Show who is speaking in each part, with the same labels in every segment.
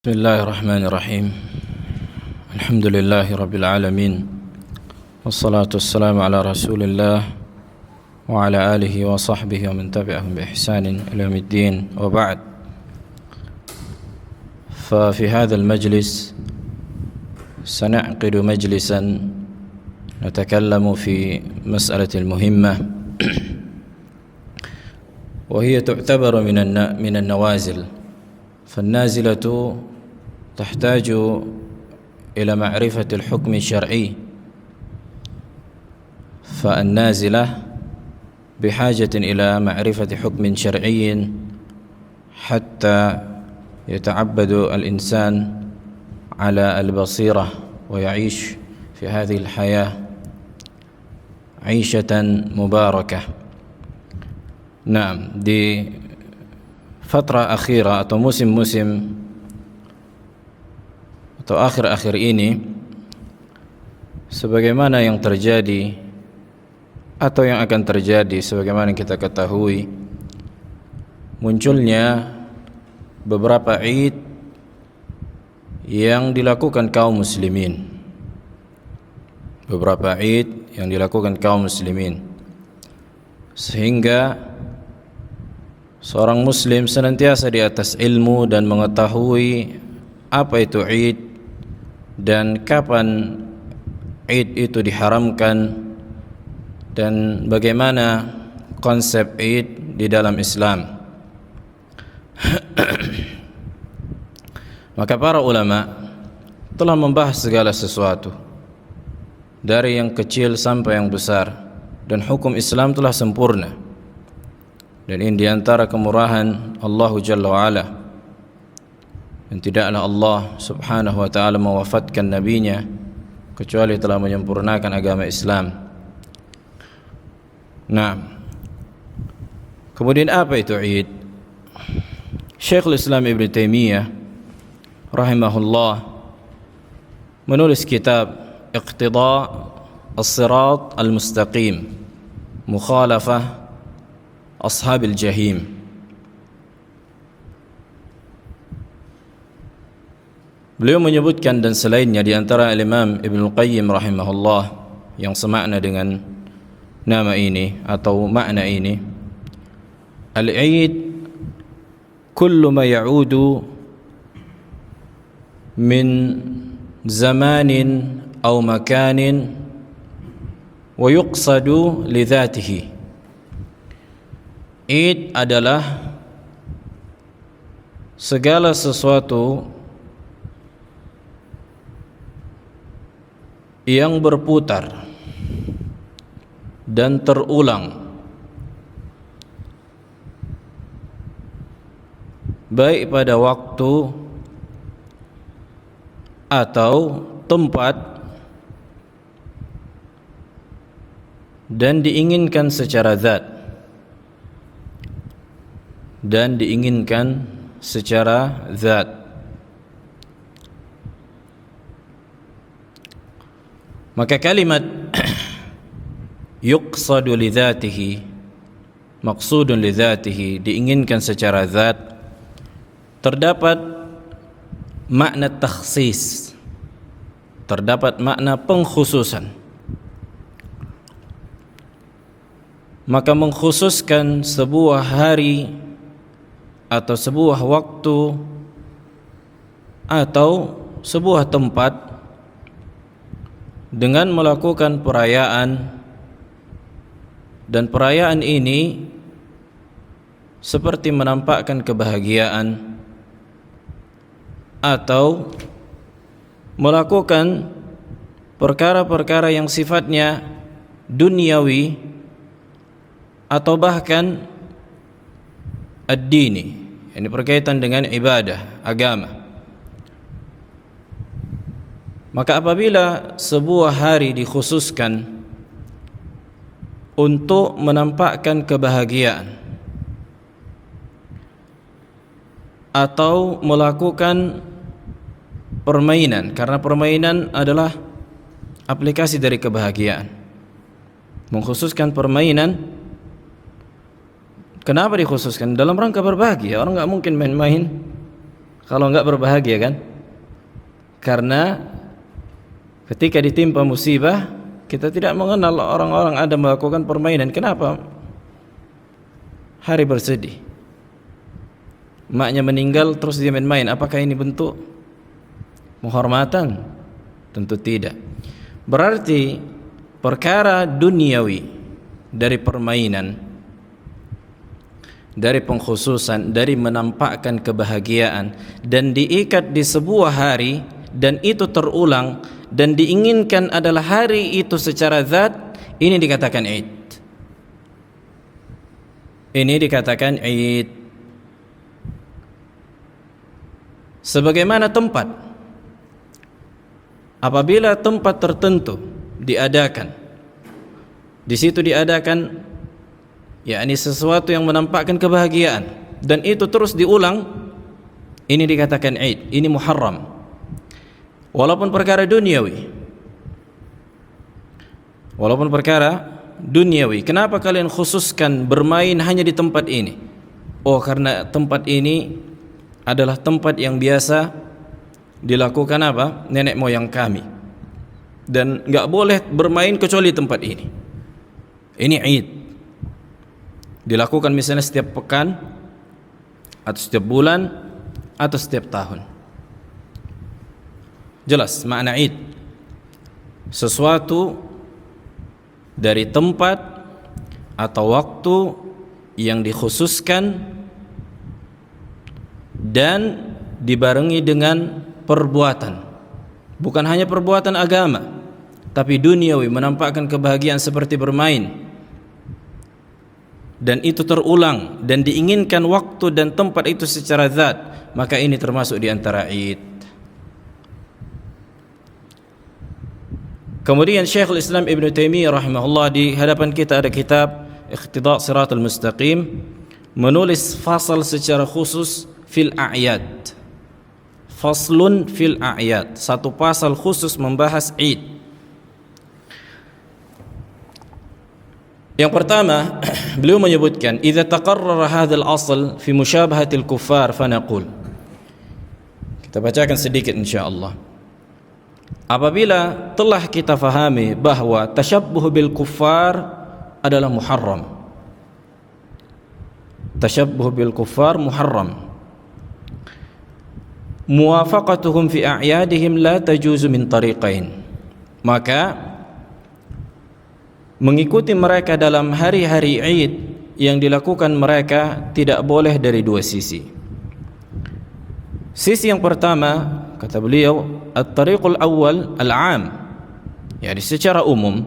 Speaker 1: بسم الله الرحمن الرحيم. الحمد لله رب العالمين، والصلاة والسلام على رسول الله وعلى آله وصحبه ومن تبعهم بإحسان إلى يوم الدين، وبعد. ففي هذا المجلس سنعقد مجلسا نتكلم في مسألة مهمة، وهي تعتبر من النوازل. فالنازلة تحتاج إلى معرفة الحكم الشرعي، فالنازلة بحاجة إلى معرفة حكم شرعي حتى يتعبد الإنسان على البصيرة ويعيش في هذه الحياة عيشة مباركة. Nah, di fatrah akhirah atau musim-musim atau akhir-akhir ini, sebagaimana yang terjadi atau yang akan terjadi, sebagaimana kita ketahui, munculnya beberapa Id yang dilakukan kaum muslimin. Beberapa Id yang dilakukan kaum muslimin, sehingga seorang muslim senantiasa di atas ilmu dan mengetahui apa itu Id dan kapan Id itu diharamkan dan bagaimana konsep Id di dalam Islam. Maka para ulama telah membahas segala sesuatu, dari yang kecil sampai yang besar, dan hukum Islam telah sempurna. Dan ini diantara kemurahan Allah Jalla wa'ala, dan tidaklah Allah subhanahu wa ta'ala mewafatkan nabinya kecuali telah menyempurnakan agama Islam. Nah, kemudian apa itu Id? Syekhul Islam Ibn Taimiyah rahimahullah menulis kitab Iqtida' As-Sirat Al-Mustaqim, Mukhalafah Ashabil Jahim. Beliau menyebutkan dan selainnya di antara Imam Ibnu Qayyim rahimahullah yang semakna dengan nama ini atau makna ini, al-Eid kullu ma ya'udu min zamanin aw makanin wa yuqsadu li dhatihi. Id adalah segala sesuatu yang berputar dan terulang, baik pada waktu atau tempat, dan diinginkan secara zat, dan diinginkan secara zat. Maka kalimat yuqsadu li dhatihi, maqsudun li dhatihi, diinginkan secara zat, terdapat makna takhsis, terdapat makna pengkhususan. Maka mengkhususkan sebuah hari atau sebuah waktu atau sebuah tempat dengan melakukan perayaan, dan perayaan ini seperti menampakkan kebahagiaan atau melakukan perkara-perkara yang sifatnya duniawi atau bahkan ad-dini, ini berkaitan dengan ibadah, agama. Maka apabila sebuah hari dikhususkan untuk menampakkan kebahagiaan atau melakukan permainan, karena permainan adalah aplikasi dari kebahagiaan, mengkhususkan permainan. Kenapa dikhususkan? Dalam rangka berbahagia. Orang nggak mungkin main-main Kalau enggak berbahagia kan? Karena ketika ditimpa musibah, kita tidak mengenal orang-orang ada melakukan permainan. Kenapa? Hari bersedih, maknya meninggal terus dia main-main. Apakah ini bentuk penghormatan? Tentu tidak. Berarti perkara duniawi dari permainan, dari pengkhususan, dari menampakkan kebahagiaan dan diikat di sebuah hari dan itu terulang dan diinginkan adalah hari itu secara zat, ini dikatakan Id. Ini dikatakan Id. Sebagaimana tempat, apabila tempat tertentu diadakan, di situ diadakan yakni sesuatu yang menampakkan kebahagiaan dan itu terus diulang, ini dikatakan Id, ini muharram. Walaupun perkara duniawi, kenapa kalian khususkan bermain hanya di tempat ini? Oh, karena tempat ini adalah tempat yang biasa dilakukan apa? Nenek moyang kami, dan enggak boleh bermain kecuali tempat ini. Ini Id, dilakukan misalnya setiap pekan atau setiap bulan atau setiap tahun. Jelas makna Id, sesuatu dari tempat atau waktu yang dikhususkan dan dibarengi dengan perbuatan, bukan hanya perbuatan agama tapi duniawi, menampakkan kebahagiaan seperti bermain, dan itu terulang dan diinginkan waktu dan tempat itu secara zat, maka ini termasuk di antara Id. Kemudian Syekhul Islam Ibn Taimiyah rahimahullah, di hadapan kita ada kitab Iqtida' Shiratal Mustaqim, menulis fasal secara khusus fil a'yad. Faslun fil a'yad, satu pasal khusus membahas Id. Yang pertama, beliau menyebutkan idza taqarrara hadzal asl fi musyabahatil kuffar fanaqul. Kita bacakan sedikit insyaallah. Apabila telah kita fahami bahwa tasyabbuh bil kuffar adalah muharram, tasyabbuh bil kuffar muharram, muwafaqatuhum fi a'yadihim la tajuzu min tariqain, maka mengikuti mereka dalam hari-hari Id yang dilakukan mereka tidak boleh dari dua sisi. Sisi yang pertama, kata beliau, at-tariqul awwal al-'am, yani secara umum,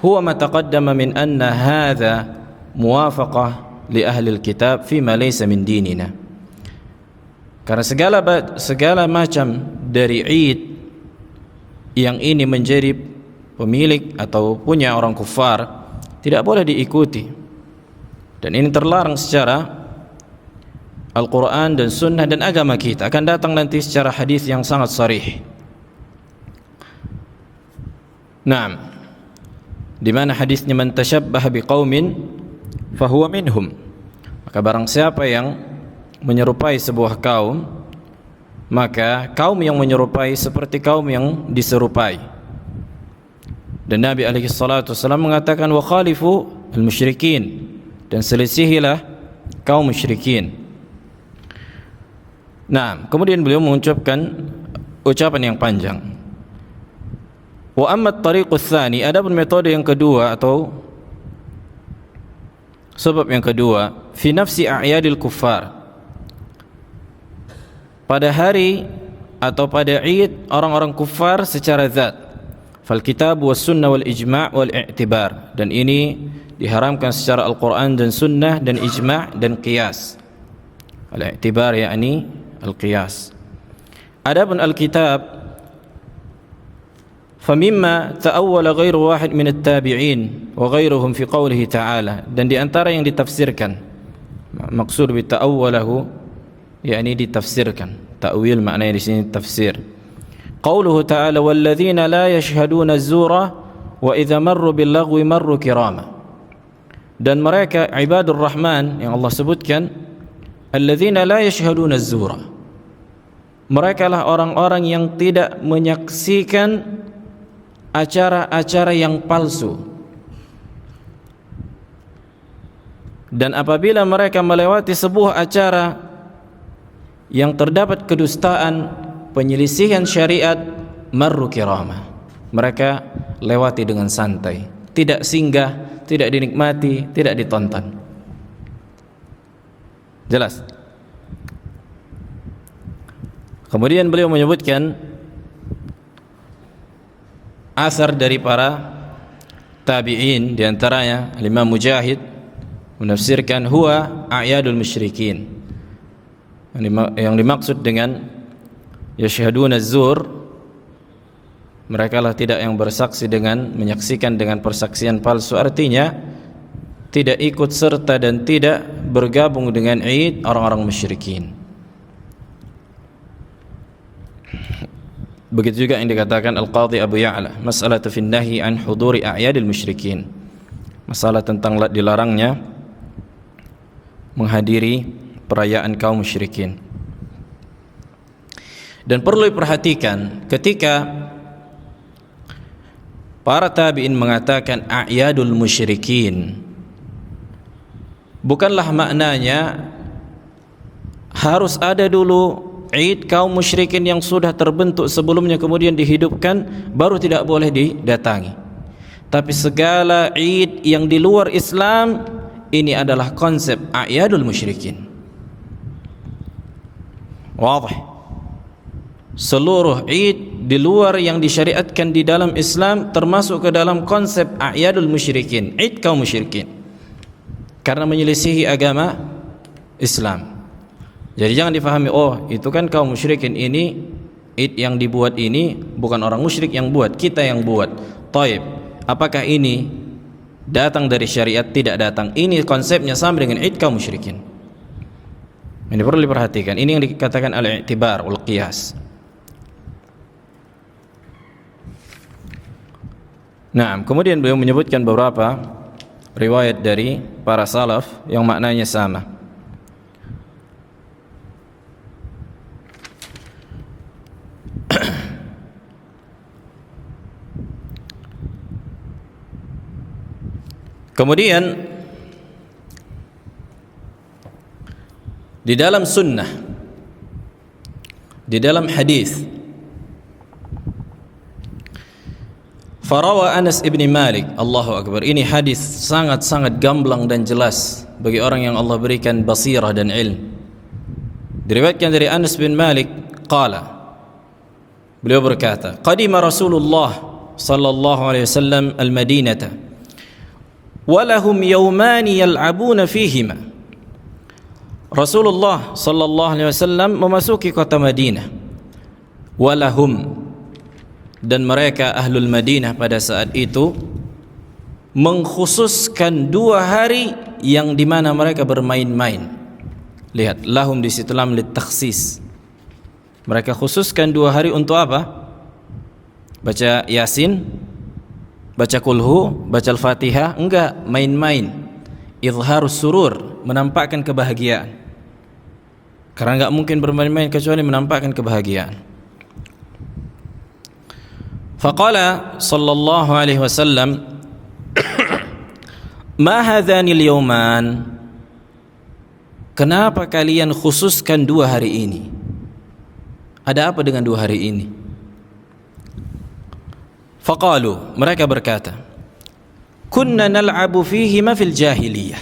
Speaker 1: huwa ma taqaddama min anna hadha muwafaqah li ahli al-kitab fima laysa min dinina. Karena segala macam dari Id yang ini menjadi pemilik atau punya orang kufar tidak boleh diikuti, dan ini terlarang secara Al-Quran dan Sunnah dan agama kita. Akan datang nanti secara hadis yang sangat sharih. Naam, di mana hadisnya man tashabbaha biqaumin fahuwa minhum, maka barang siapa yang menyerupai sebuah kaum, maka kaum yang menyerupai seperti kaum yang diserupai. Dan Nabi alaihi salatu wasallam mengatakan wa khalifu al-musyrikin, dan selisihilah kaum musyrikin. Nah, kemudian beliau mengucapkan ucapan yang panjang. Wa amma at-tariqus tsani, adapun metode yang kedua atau sebab yang kedua, fi nafsi a'yadil kuffar, pada hari atau pada Id orang-orang kufar secara zat, fal kitab was sunnah wal ijma' wal i'tibar, dan ini diharamkan secara Al-Quran dan Sunnah dan ijma' dan qiyas. Al-i'tibar yakni al-qiyas. Adapun al-kitab, famimma ta'awwala ghairu wahid min at-tabi'in wa ghairuhum fi qawlihi ta'ala, dan di antara yang ditafsirkan, maksud bi ta'awwalahu yakni ditafsirkan, ta'wil maknanya di sini tafsir. Qauluhu ta'ala walladzina la yashhaduna az-zura wa idza marru bil lagwi marru kirama, dan mereka ibadur rahman yang Allah sebutkan alladzina la yashhaduna az-zura, Mereka lah orang-orang yang tidak menyaksikan acara-acara yang palsu. Dan apabila mereka melewati sebuah acara yang terdapat kedustaan, penyelisihan syariat, marru kiramah, mereka lewati dengan santai, tidak singgah, tidak dinikmati, tidak ditonton. Jelas? Kemudian beliau menyebutkan asar dari para tabi'in, di antaranya Imam Mujahid menafsirkan huwa a'yadul musyrikin. Yang dimaksud dengan yashhaduna az-zur, mereka lah tidak yang bersaksi dengan menyaksikan dengan persaksian palsu, artinya tidak ikut serta dan tidak bergabung dengan Id orang-orang musyrikin. Begitu juga yang dikatakan Al-Qadhi Abu Ya'la, mas'alatu fin nahi an huduri a'yadil musyrikin, masalah tentang dilarangnya menghadiri perayaan kaum musyrikin. Dan perlu diperhatikan ketika para tabi'in mengatakan a'yadul musyrikin, bukanlah maknanya harus ada dulu Id kaum musyrikin yang sudah terbentuk sebelumnya kemudian dihidupkan baru tidak boleh didatangi. Tapi segala Id yang di luar Islam ini adalah konsep a'yadul musyrikin. Wadih. Seluruh Id di luar yang disyariatkan di dalam Islam termasuk ke dalam konsep a'yadul musyrikin, Id kaum musyrikin, karena menyelisihi agama Islam. Jadi jangan difahami, oh itu kan kaum musyrikin, ini Id yang dibuat ini bukan orang musyrik yang buat, kita yang buat. Taib, apakah ini datang dari syariat? Tidak datang. Ini konsepnya sama dengan Id kaum musyrikin. Ini perlu diperhatikan. Ini yang dikatakan al-i'tibar wal qiyas. Nah, kemudian beliau menyebutkan beberapa riwayat dari para salaf yang maknanya sama. Kemudian di dalam sunnah, di dalam hadis, farawa Anas ibn Malik, Allahu Akbar, ini hadis sangat-sangat gamblang dan jelas bagi orang yang Allah berikan basirah dan ilm. Diriwayatkan dari Anas bin Malik, qala, beliau berkata, qadima Rasulullah sallallahu alaihi wasallam al-Madinata walahum yawmani yal'abuna fihima. Rasulullah sallallahu alaihi wasallam memasuki kota Madinah, walahum, dan mereka ahlul Madinah pada saat itu mengkhususkan 2 hari yang dimana mereka bermain-main. Lihat, lahum di situ lam litakhsis. Mereka khususkan 2 hari untuk apa? Baca Yasin, baca kulhu, baca Al-Fatihah? Enggak, main-main. Izharus surur, menampakkan kebahagiaan. Karena enggak mungkin bermain-main kecuali menampakkan kebahagiaan. Faqala sallallahu alaihi wasallam, ma hadzanil yawman, kenapa kalian khususkan 2 hari ini? Ada apa dengan 2 hari ini? Faqalu, mereka berkata, kunna nal'abu fihima fil jahiliyah.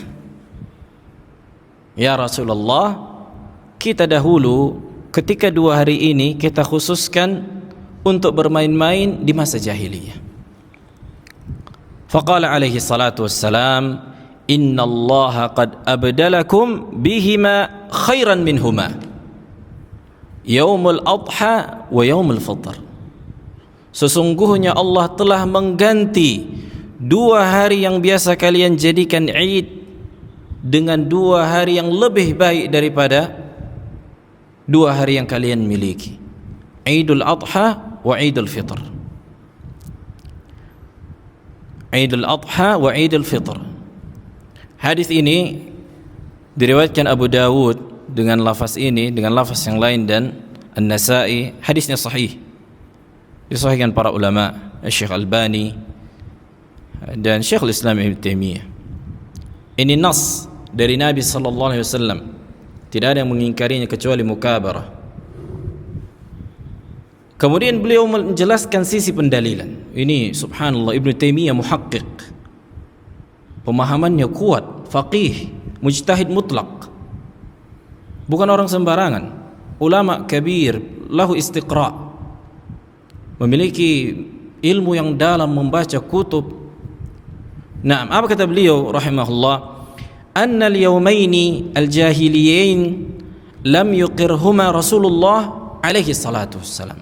Speaker 1: Ya Rasulullah, kita dahulu ketika 2 hari ini kita khususkan untuk bermain-main di masa jahiliyah. Faqala alaihi salatu wassalam, inna allaha qad abdalakum bihima khairan minhuma, yaumul adha wa yaumul fitr. Sesungguhnya Allah telah mengganti 2 hari yang biasa kalian jadikan Id dengan 2 hari yang lebih baik daripada 2 hari yang kalian miliki, Idul Adha wa Idul Fitr. Idul Adha wa Idul Fitr. Hadis ini diriwayatkan Abu Dawud dengan lafaz ini, dengan lafaz yang lain, dan An-Nasa'i, hadisnya sahih, disahihkan para ulama, Syekh Albani dan Syekhul Islam Ibnu Taimiyah. Ini nas dari Nabi sallallahu alaihi wasallam, tidak ada yang mengingkarinya kecuali mukabarah. Kemudian beliau menjelaskan sisi pendalilan. Ini subhanallah, Ibnu Taimiyah muhaqqiq, pemahamannya kuat, faqih, mujtahid mutlak, bukan orang sembarangan, ulama kabir, lahu istiqra', memiliki ilmu yang dalam, membaca kutub. Nah, apa kata beliau rahimahullah? Anna al-yawmaini al-jahiliyain lam yuqirhuma Rasulullah alaihi salatu wassalam.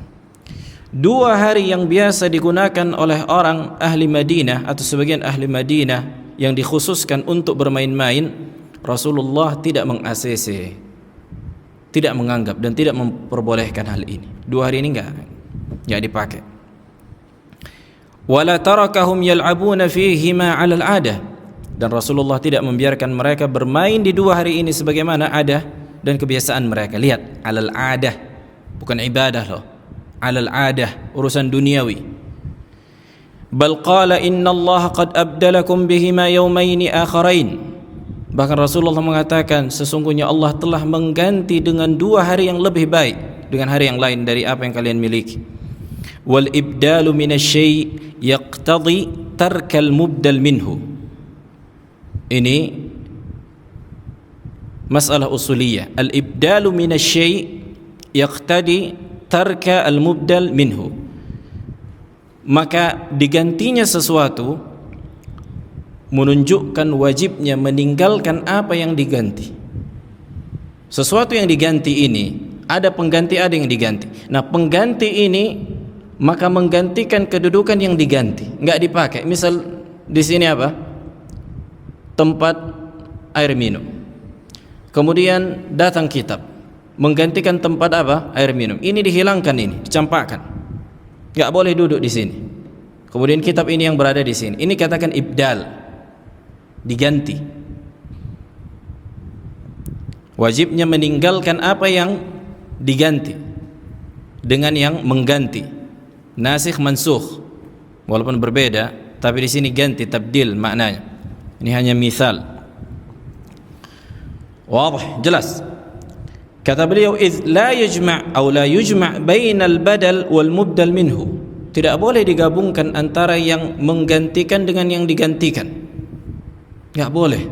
Speaker 1: Dua hari yang biasa digunakan oleh orang ahli Madinah atau sebagian ahli Madinah yang dikhususkan untuk bermain-main, Rasulullah tidak meng-ACC, tidak menganggap dan tidak memperbolehkan hal ini. Dua hari ini enggak dipakai. Wala tarakahum yal'abuna fihima 'ala al-'adah, dan Rasulullah tidak membiarkan mereka bermain di dua hari ini sebagaimana adah dan kebiasaan mereka. Lihat, 'alal 'adah, bukan ibadah loh. 'Alal 'adah, urusan duniawi. Bal qala innallaha qad abdalakum bihima yawmaini akharain. Bahkan Rasulullah mengatakan sesungguhnya Allah telah mengganti dengan dua hari yang lebih baik, dengan hari yang lain dari apa yang kalian miliki. Wal ibdalu minasy-syai' yaqtadi tarkal mubdal minhu. Ini masalah usuliyah. Al ibdalu minasy-syai' yaqtadi tarka al mubdal minhu. Maka digantinya sesuatu menunjukkan wajibnya meninggalkan apa yang diganti. Sesuatu yang diganti ini ada pengganti, ada yang diganti. Nah, pengganti ini maka menggantikan kedudukan yang diganti, enggak dipakai. Misal di sini apa? Tempat air minum. Kemudian datang kitab, menggantikan tempat apa? Air minum. Ini dihilangkan, ini dicampakkan. Enggak boleh duduk di sini. Kemudian kitab ini yang berada di sini. Ini katakan ibdal, diganti. Wajibnya meninggalkan apa yang diganti dengan yang mengganti. Nasikh mansukh, walaupun berbeda, tapi di sini ganti, tabdil maknanya. Ini hanya misal. Wadah, jelas. Kata beliau, "Idz la yajma' atau la yujma' bainal badal wal mubdal minhu." Tidak boleh digabungkan antara yang menggantikan dengan yang digantikan. Enggak boleh.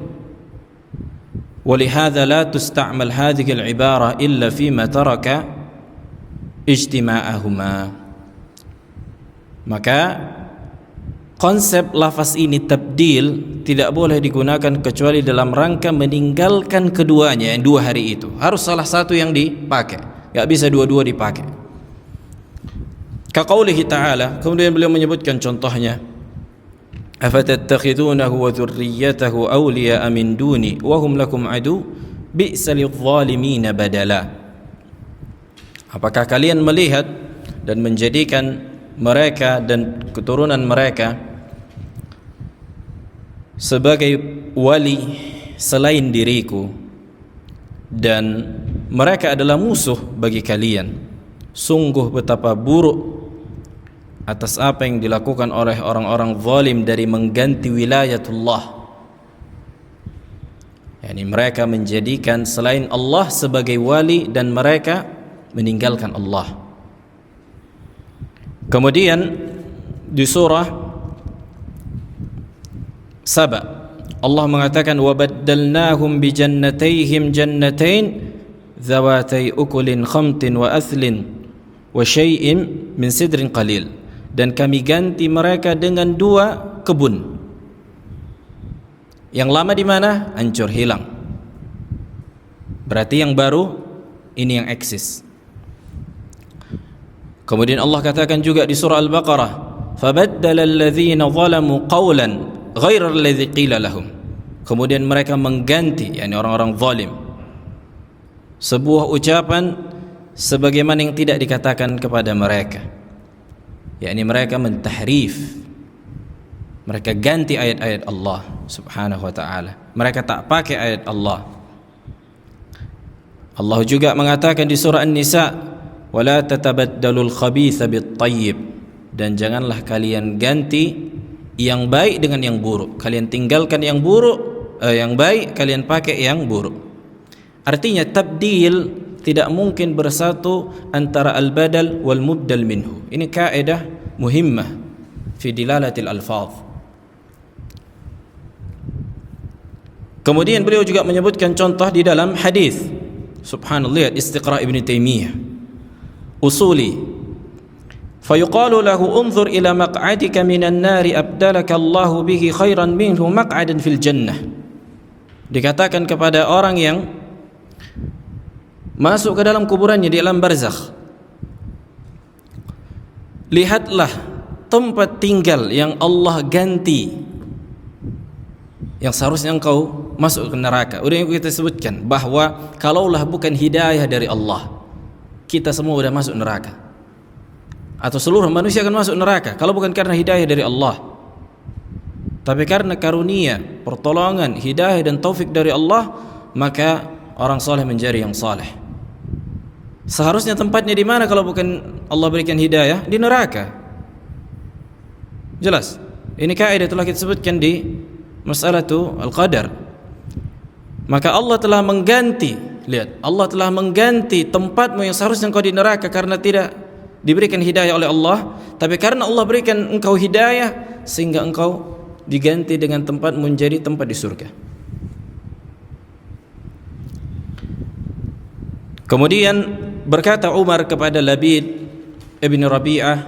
Speaker 1: Walihadza la tusta'mal hadhihi al-ibara illa fima taraka ijtima'ahuma. Maka konsep lafaz ini tabdil tidak boleh digunakan kecuali dalam rangka meninggalkan keduanya, yang dua hari itu. Harus salah satu yang dipakai, enggak bisa dua-dua dipakai. Ka qaulihi ta'ala, kemudian beliau menyebutkan contohnya, afatattakhidunahu wa dzurriyyatahu awliya'a min duni wa hum lakum adu bi'sa lidh-dhalimin badala. Apakah kalian melihat dan menjadikan mereka dan keturunan mereka sebagai wali selain diriku, dan mereka adalah musuh bagi kalian? Sungguh betapa buruk atas apa yang dilakukan oleh orang-orang zalim dari mengganti wilayatullah. Yani mereka menjadikan selain Allah sebagai wali dan mereka meninggalkan Allah. Kemudian di surah Saba Allah mengatakan, wa baddalnahum bi jannatayhim jannatain dzawatay ukulin khamtin wa athlin wa syai'in min sidrin qalil. Dan kami ganti mereka dengan dua kebun. Yang lama di mana? Hancur, hilang. Berarti yang baru ini yang eksis. Kemudian Allah katakan juga di surah Al-Baqarah, fabaddala alladhina zalamu qawlan ghairal ladzi qila lahum. Kemudian mereka mengganti, yakni orang-orang zalim, sebuah ucapan sebagaimana yang tidak dikatakan kepada mereka. Yakni mereka mentahrif, mereka ganti ayat-ayat Allah subhanahu wa ta'ala, mereka tak pakai ayat Allah. Allah juga mengatakan di surah An-Nisa, wala tatabaddalul khabitha bit-thayyib, dan janganlah kalian ganti yang baik dengan yang buruk. Kalian tinggalkan yang buruk, yang baik kalian pakai yang buruk. Artinya tabdil tidak mungkin bersatu antara al-badal wal mubdal minhu. Ini kaidah muhimmah fi dilalatil alfaz. Kemudian beliau juga menyebutkan contoh di dalam hadis. Subhanallah, Istiqra' Ibn Taimiyah usuli, fayuqalu lahu unzur ila maq'adika minan nari abdalaka Allahu bihi khairan minhu maq'adan fil jannah. Dikatakan kepada orang yang masuk ke dalam kuburannya di alam barzakh, lihatlah tempat tinggal yang Allah ganti, yang seharusnya engkau masuk ke neraka. Udah yang kita sebutkan bahwa kalaulah bukan hidayah dari Allah, kita semua sudah masuk neraka, atau seluruh manusia akan masuk neraka kalau bukan karena hidayah dari Allah. Tapi karena karunia, pertolongan, hidayah dan taufik dari Allah, maka orang saleh menjadi yang saleh. Seharusnya tempatnya di mana kalau bukan Allah berikan hidayah? Di neraka. Jelas. Ini kaidah telah kita sebutkan di masalatu al-qadar. Maka Allah telah mengganti, lihat, Allah telah mengganti tempatmu yang seharusnya engkau di neraka karena tidak diberikan hidayah oleh Allah, tapi karena Allah berikan engkau hidayah sehingga engkau diganti dengan tempatmu menjadi tempat di surga. Kemudian berkata Umar kepada Labid ibn Rabi'ah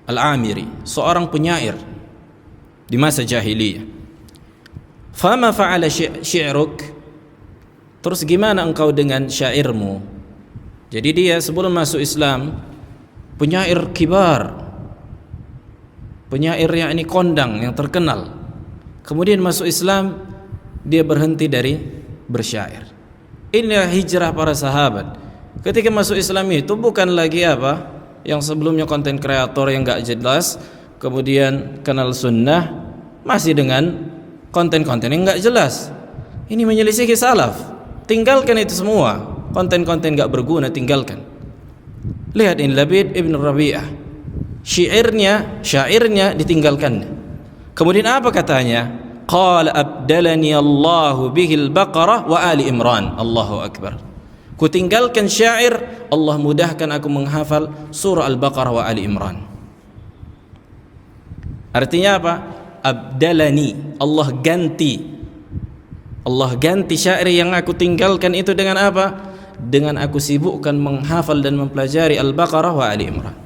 Speaker 1: al-Amiri, seorang penyair di masa jahiliyah, fama fa'ala syi'ruk, terus gimana engkau dengan syairmu? Jadi dia sebelum masuk Islam penyair kibar, penyair yang ini kondang, yang terkenal. Kemudian masuk Islam dia berhenti dari bersyair. Inilah hijrah para sahabat. Ketika masuk Islam itu bukan lagi apa yang sebelumnya konten kreator yang gak jelas, kemudian kenal sunnah, masih dengan konten-konten yang gak jelas. Ini menyelisihi salaf. Tinggalkan itu semua, konten-konten gak berguna, tinggalkan. Lihat ini Labid ibn Rabi'ah, syairnya ditinggalkan. Kemudian apa katanya? Qala abdalani Allahu bihil Baqarah wa Ali Imran. Allahu Akbar. Ku tinggalkan syair, Allah mudahkan aku menghafal surah Al-Baqarah wa Ali Imran. Artinya apa? Abdalani, Allah ganti syair yang aku tinggalkan itu dengan apa? Dengan aku sibukkan menghafal dan mempelajari Al-Baqarah wa Ali Imran.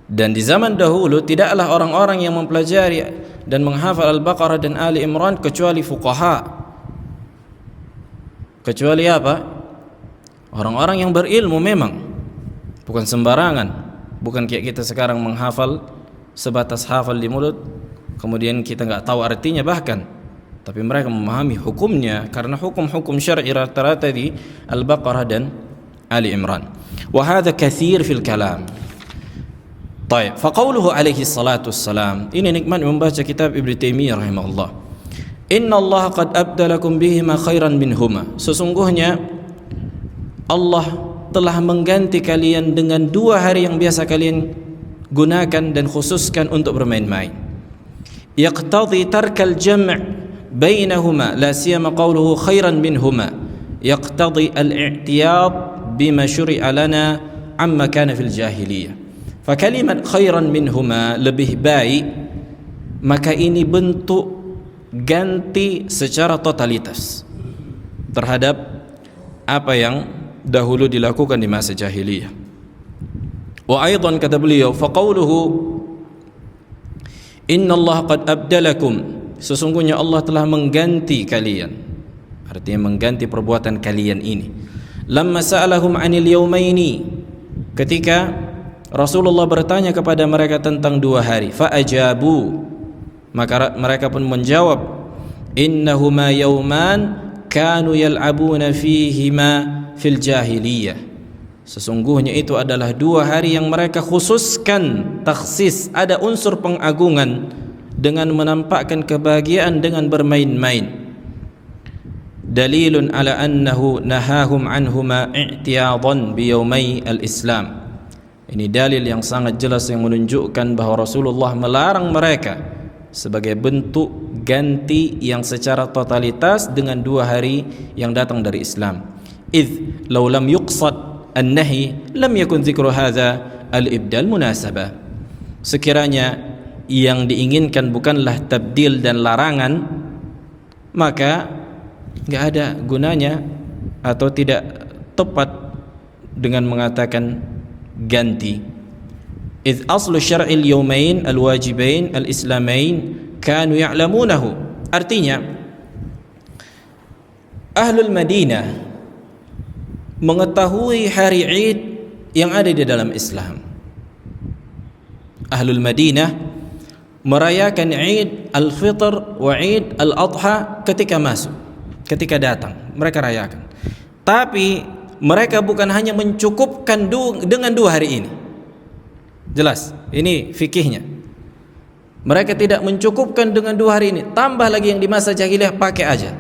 Speaker 1: Dan di zaman dahulu tidaklah orang-orang yang mempelajari dan menghafal Al-Baqarah dan Ali Imran kecuali fuqaha. Kecuali apa? Orang-orang yang berilmu memang, bukan sembarangan. Bukan kayak kita sekarang menghafal sebatas hafal di mulut, kemudian kita enggak tahu artinya bahkan. Tapi mereka memahami hukumnya karena hukum-hukum syar'i rata-rata di Al-Baqarah dan Ali Imran. Wa hadha katsir fil kalam. Baik, fa qauluhu alaihi salatu wassalam. Ini nikmat membaca kitab Ibnu Taimiyah rahimahullah. Inna Allah qad abdalakum bihima khairan minhuma. Sesungguhnya Allah telah mengganti kalian dengan 2 hari yang biasa kalian gunakan dan khususkan untuk bermain-main. Yaqtadhi tarkal jam' bainahuma la siyama qawluhu khairan minhuma. Yaqtadhi al-i'tiyad bima syuri'a lana amma kana fil jahiliyah. Fa kalimat khairan minhuma, lebih baik, maka ini bentuk ganti secara totalitas terhadap apa yang dahulu dilakukan di masa jahiliyah. Wa aidan kata beliau, fa qawluhu inna Allah qad abdalakum, sesungguhnya Allah telah mengganti kalian, artinya mengganti perbuatan kalian ini. Lamma sa'alahum 'anil yawmaini, ketika Rasulullah bertanya kepada mereka tentang 2 hari, fa ajabu, maka mereka pun menjawab, innahuma yauman kanu yal'abuna fihima fil jahiliyah, sesungguhnya itu adalah 2 hari yang mereka khususkan, takhsis, ada unsur pengagungan dengan menampakkan kebahagiaan dengan bermain-main. dalilun ala annahu nahahum anhuma i'tiyadan biyawmai al-Islam. Ini dalil yang sangat jelas yang menunjukkan bahawa Rasulullah melarang mereka sebagai bentuk ganti yang secara totalitas dengan 2 hari yang datang dari Islam. Idh law lam yuqsad an-nahi lam yakun dzikru hadza al-ibdal munasabah. Sekiranya yang diinginkan bukanlah tabdil dan larangan, maka enggak ada gunanya atau tidak tepat dengan mengatakan ganti. Idh aslu syar'il yawmain al-wajibain al-islamain kanu ya'lamunahu. Artinya Ahlul Madinah mengetahui hari Id yang ada di dalam Islam. Ahlul Madinah merayakan Id al-Fitr wa Id al-Adha ketika masuk, ketika datang, mereka rayakan. Tapi mereka bukan hanya mencukupkan dengan 2 hari ini. Jelas, ini fikihnya. Mereka tidak mencukupkan dengan 2 hari ini, tambah lagi yang di masa jahiliyah, pakai aja.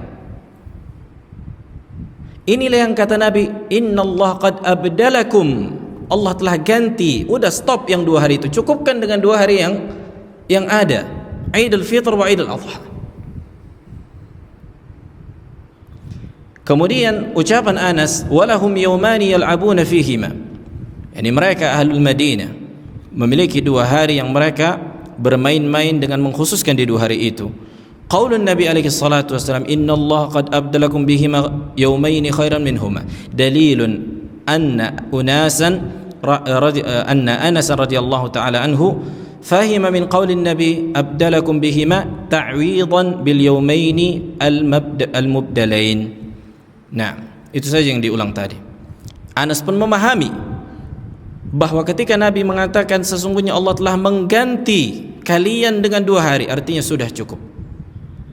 Speaker 1: Inilah yang kata Nabi, innallaha qad abdalakum, Allah telah ganti. Udah stop yang 2 hari itu, cukupkan dengan 2 hari yang ada, Idul Fitr wa Idul Adha. Kemudian ucapan Anas, walahum yawmani yal'abuna fihima. Yani mereka Ahlul Madinah memiliki 2 hari yang mereka bermain-main dengan mengkhususkan di 2 hari itu. Qaulun Nabi alaihi salatu wasallam, innallaha qad abdalakum bihima yawmaini khairan minhuma. Dalilun anna Anas radhiyallahu ta'ala anhu fahima min qaulin Nabi abdalakum bihima ta'widan bil yawmaini al-mubdalain. Nah, itu saja yang diulang tadi. Anas pun memahami bahwa ketika Nabi mengatakan sesungguhnya Allah telah mengganti kalian dengan 2 hari, artinya sudah cukup.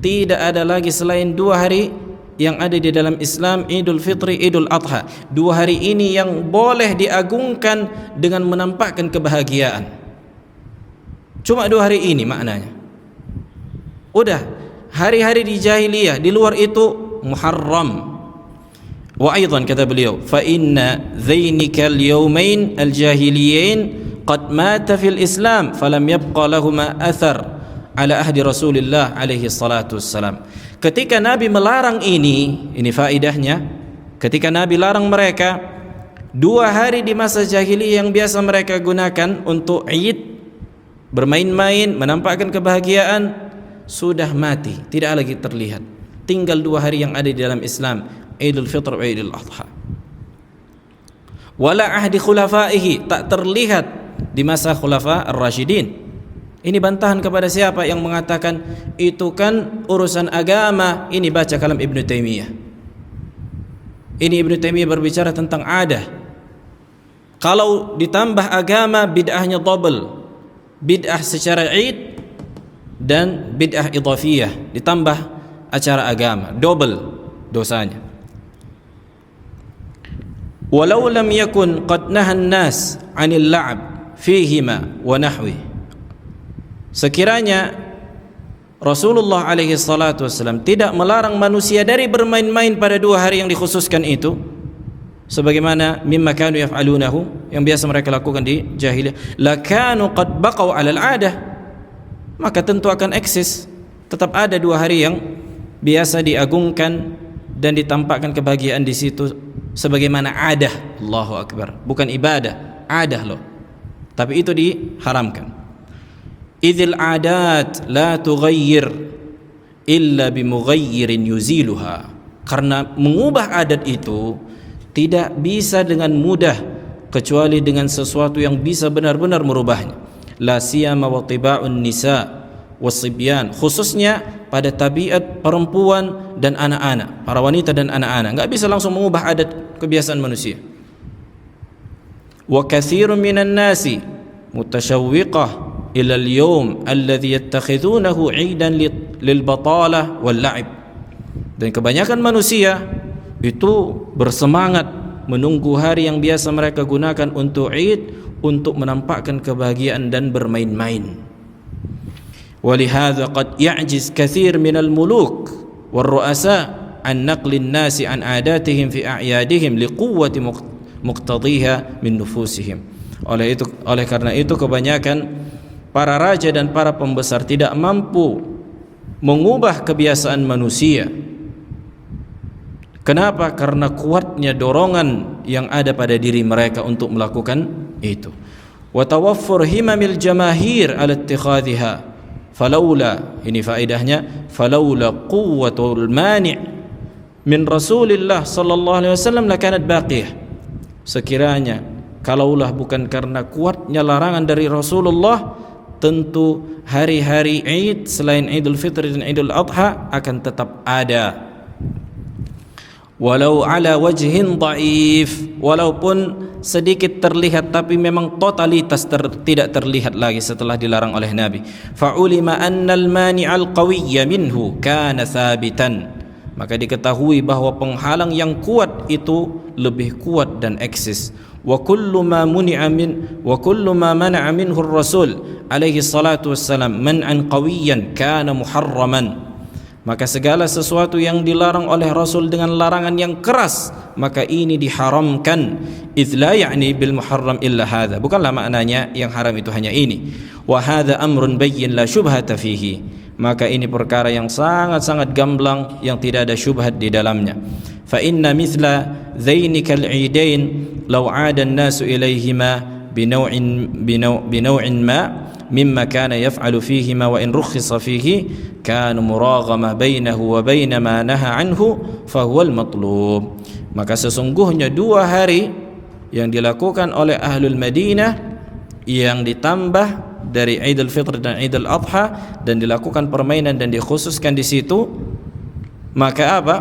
Speaker 1: Tidak ada lagi selain 2 hari yang ada di dalam Islam, Idul Fitri, Idul Adha. 2 hari ini yang boleh diagungkan dengan menampakkan kebahagiaan. Cuma 2 hari ini maknanya. Udah, hari-hari di jahiliyah di luar itu muharram. Wa aidan kata beliau, fa inna dzainika al-yawmain al-jahiliyin qad mata fil Islam falam yabqa lahuma athar ala ahdi Rasulillah alaihi salatu wassalam. Ketika Nabi melarang ini faidahnya, ketika Nabi larang mereka 2 hari di masa jahiliyah yang biasa mereka gunakan untuk Id, bermain-main, menampakkan kebahagiaan, sudah mati, tidak lagi terlihat. Tinggal 2 hari yang ada di dalam Islam, Idul Fitr wa Idul Adha. Wala ahdi khulafaihi, tak terlihat di masa khulafa ar-rasyidin. Ini bantahan kepada siapa yang mengatakan itu kan urusan agama. Ini baca kalam Ibnu Taimiyah. Ini Ibnu Taimiyah berbicara tentang adah. Kalau ditambah agama, bid'ahnya double. Bid'ah secara Id dan bid'ah idhafiyah, ditambah acara agama, double dosanya. Walau lam yakun qad nahan nas 'anil la'ab fihima wa nahwi. Sekiranya Rasulullah alaihi salatu wasallam tidak melarang manusia dari bermain-main pada 2 hari yang dikhususkan itu, sebagaimana mimma kanu yaf'alunahu, yang biasa mereka lakukan di jahiliyah, lakanu qad baqau 'alal 'adah, maka tentu akan eksis, tetap ada 2 hari yang biasa diagungkan dan ditampakkan kebahagiaan di situ sebagaimana adah. Allahu akbar, bukan ibadah, adah loh, tapi itu diharamkan. Idzil adat la tughayyir illa bimughayyirin yuziluha, karena mengubah adat itu tidak bisa dengan mudah kecuali dengan sesuatu yang bisa benar-benar merubahnya. La siyama wa tiba'un nisa wasibyan, khususnya pada tabiat perempuan dan anak-anak, para wanita dan anak-anak, enggak bisa langsung mengubah adat kebiasaan manusia. Wa katsirun minan nasi mutashawwiqah ila al-yawm alladhi yattakhidunahu 'idan lil batalah wal la'ib. Dan kebanyakan manusia itu bersemangat menunggu hari yang biasa mereka gunakan untuk Id, untuk menampakkan kebahagiaan dan bermain-main. Walihadza qad ya'jiz katsir minal muluk war ru'asa an naqlin nasi an adatihim fi a'yadihim liquwwati muqtadhiha min nufusihim. Oleh karena itu kebanyakan para raja dan para pembesar tidak mampu mengubah kebiasaan manusia. Kenapa? Karena kuatnya dorongan yang ada pada diri mereka untuk melakukan itu. Wa tawaffur himamil jamahir ala ittikhadhiha. Falaula, ini faedahnya, falaula quwwatul mani' min Rasulillah sallallahu alaihi wasallam lakanat baqiyah. Sekiranya kalaulah bukan karena kuatnya larangan dari Rasulullah, tentu hari-hari Id selain Idul Fitri dan Idul Adha akan tetap ada. Walau ala wajhin dhaif, walaupun sedikit terlihat tapi memang totalitas tidak terlihat lagi setelah dilarang oleh Nabi. Fa'ulima annal mani'al qawiyya minhu kana thabitan, maka diketahui bahwa penghalang yang kuat itu lebih kuat dan eksis. Wa kullu ma mana'a minhu ar-rasul alaihi salatu wassalam man'an qawiyyan kana muharraman, maka segala sesuatu yang dilarang oleh Rasul dengan larangan yang keras, maka ini diharamkan. Idz la ya'ni bil muharram illa hadza, bukanlah maknanya yang haram itu hanya ini. Wa hadza amrun bayyin la syubhata fihi, maka ini perkara yang sangat-sangat gamblang yang tidak ada syubhat di dalamnya. Fa inna mithla dzainikal 'idain law 'ada an-nasu ilaihima binaw'in ma mimma kana yaf'alu fihima wa in rukhisa fihi kana muraghama bainahu wa baina ma naha anhu fa huwal matlub. Maka sesungguhnya 2 hari yang dilakukan oleh ahlul Madinah yang ditambah dari Idul Fitr dan Idul Adha dan dilakukan permainan dan dikhususkan di situ, maka apa?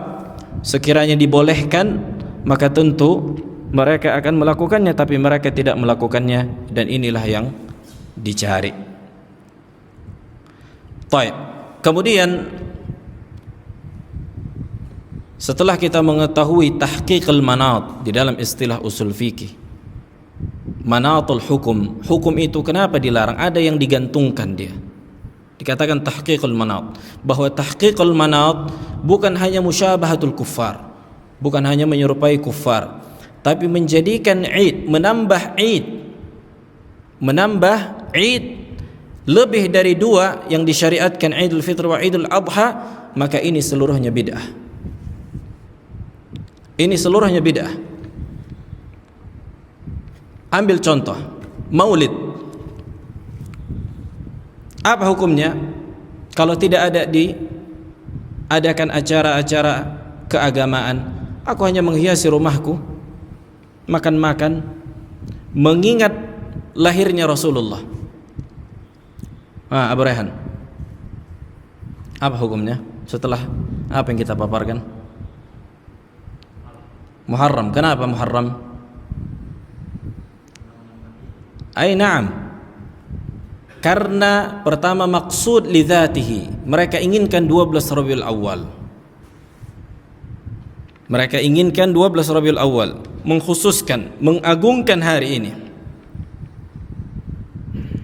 Speaker 1: Sekiranya dibolehkan, maka tentu mereka akan melakukannya, tapi mereka tidak melakukannya, dan inilah yang dicari. Baik. Kemudian setelah kita mengetahui tahqiqul manat di dalam istilah usul fikih, manatul hukum, hukum itu kenapa dilarang? Ada yang digantungkan dia. Dikatakan tahqiqul manat, bahwa tahqiqul manat bukan hanya musyabahatul kuffar, bukan hanya menyerupai kuffar, tapi menjadikan Id, menambah Id lebih dari 2 yang disyariatkan, Idul Fitr wa Idul Adha, maka ini seluruhnya bid'ah. Ini seluruhnya bid'ah. Ambil contoh Maulid. Apa hukumnya kalau tidak ada diadakan acara-acara keagamaan? Aku hanya menghiasi rumahku, makan-makan, mengingat lahirnya Rasulullah. Abu Rehan, apa hukumnya setelah apa yang kita paparkan? Muharram. Kenapa muharram? Na'am. Karena pertama maksud lidzatihi, mereka inginkan 12 Rabiul Awal. Mereka inginkan 12 Rabiul Awal, mengkhususkan, mengagungkan hari ini.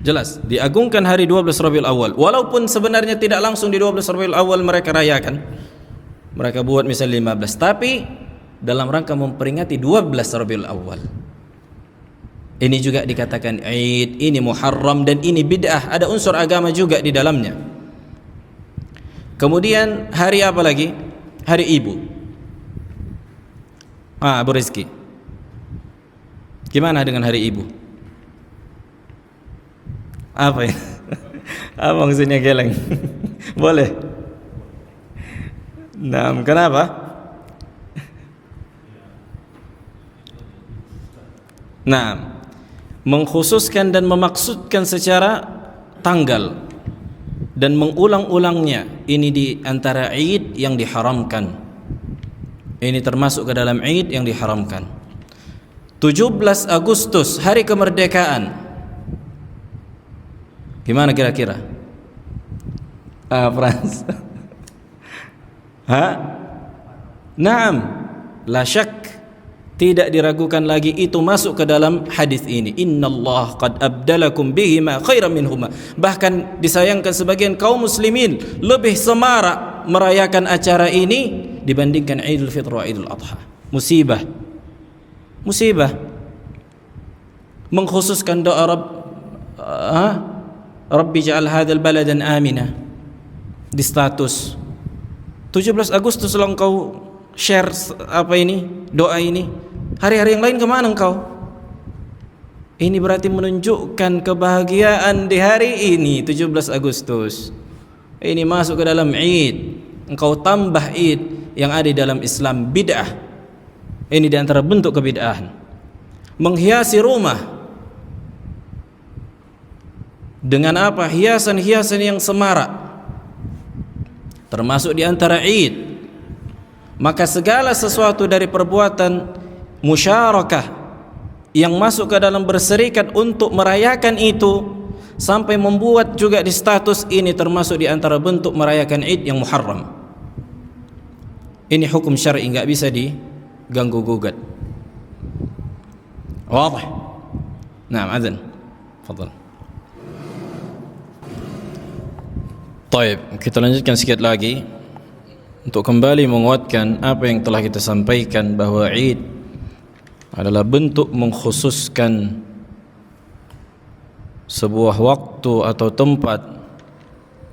Speaker 1: Jelas, diagungkan hari 12 Rabiul Awal. Walaupun sebenarnya tidak langsung di 12 Rabiul Awal mereka rayakan. Mereka buat misalnya 15, tapi dalam rangka memperingati 12 Rabiul Awal. Ini juga dikatakan Id, ini Muharram, dan ini bid'ah, ada unsur agama juga di dalamnya. Kemudian hari apa lagi? Hari Ibu. Abu Rizki, gimana dengan hari Ibu? Apa ya? Apa maksudnya geleng? Boleh? Nah, kenapa? Nah, mengkhususkan dan memaksudkan secara tanggal dan mengulang-ulangnya, ini di antara Id yang diharamkan. Ini termasuk ke dalam Id yang diharamkan. 17 Agustus, hari kemerdekaan. Gimana kira-kira? Frans. Naam, la syak, tidak diragukan lagi itu masuk ke dalam hadis ini. Innallaha qad abdalakum bihima khairan minhuma. Bahkan disayangkan sebagian kaum muslimin lebih semarak merayakan acara ini dibandingkan Idul Fitr wa Idul Adha. Musibah. Mengkhususkan doa Rabbi ja'al hadzal baladan amina di status 17 Agustus lah engkau share doa ini. Hari-hari yang lain kemana engkau? Ini berarti menunjukkan kebahagiaan di hari ini 17 Agustus. Ini masuk ke dalam Id. Engkau tambah Id yang ada di dalam Islam bid'ah. Ini di antara bentuk kebid'ahan. Menghiasi rumah dengan apa? Hiasan-hiasan yang semarak, termasuk di antara Id. Maka segala sesuatu dari perbuatan musyarakah yang masuk ke dalam berserikat untuk merayakan itu, sampai membuat juga di status ini termasuk di antara bentuk merayakan Id yang muharram. Ini hukum syar'i, enggak bisa diganggu gugat. Wadah? Naam, adzan. Fadhal. Baik, kita lanjutkan sedikit lagi untuk kembali menguatkan apa yang telah kita sampaikan, bahwa Id adalah bentuk mengkhususkan sebuah waktu atau tempat